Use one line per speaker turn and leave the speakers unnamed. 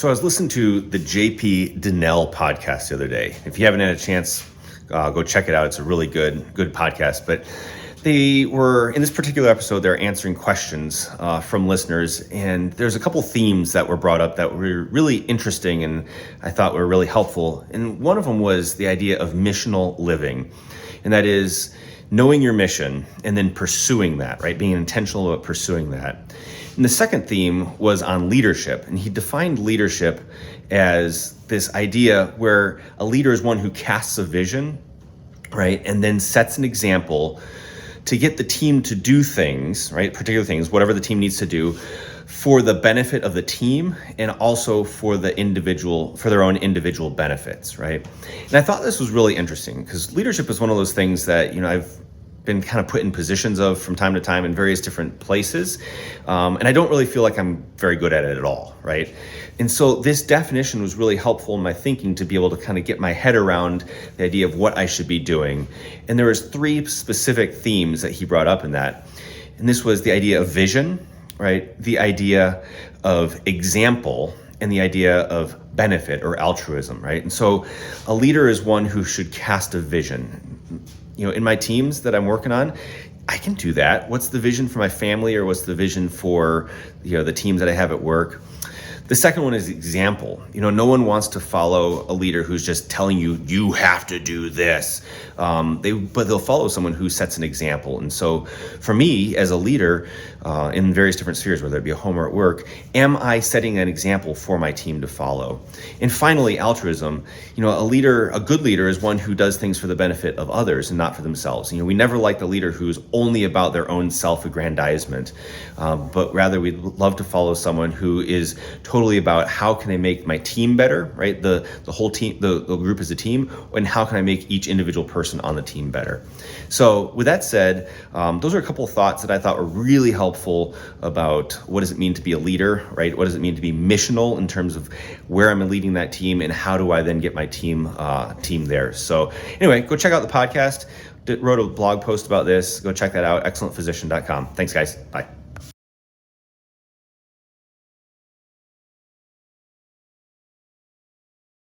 So I was listening to the JP Donnell podcast the other day. If you haven't had a chance, go check it out. It's a really good podcast. But they were, in this particular episode, they're answering questions from listeners. And there's a couple themes that were brought up that were really interesting and I thought were really helpful. And one of them was the idea of missional living. And that is knowing your mission and then pursuing that, right? Being intentional about pursuing that. And the second theme was on leadership. And he defined leadership as this idea where a leader is one who casts a vision, right? And then sets an example to get the team to do things, right? Particular things, whatever the team needs to do for the benefit of the team and also for the individual, for their own individual benefits, right? And I thought this was really interesting because leadership is one of those things that, I've been kind of put in positions of from time to time in various different places. And I don't really feel like I'm very good at it at all, right? And so this definition was really helpful in my thinking to be able to kind of get my head around the idea of what I should be doing. And there was 3 specific themes that he brought up in that. And this was the idea of vision, right? The idea of example, and the idea of benefit or altruism, right? And so a leader is one who should cast a vision. In my teams that I'm working on, I can do that. What's the vision for my family, or what's the vision for the teams that I have at work? The second one is example. No one wants to follow a leader who's just telling you have to do this. But they'll follow someone who sets an example. And so for me as a leader in various different spheres, whether it be at home or at work, am I setting an example for my team to follow? And finally, altruism. A good leader is one who does things for the benefit of others and not for themselves. We never like the leader who's only about their own self-aggrandizement, but rather we'd love to follow someone who is totally about how can I make my team better, right? The whole team, the group as a team, and how can I make each individual person on the team better? So with that said, those are a couple of thoughts that I thought were really helpful about what does it mean to be a leader, right? What does it mean to be missional in terms of where I'm leading that team and how do I then get my team there? So anyway, go check out the podcast. Wrote a blog post about this. Go check that out, excellentphysician.com. Thanks, guys. Bye.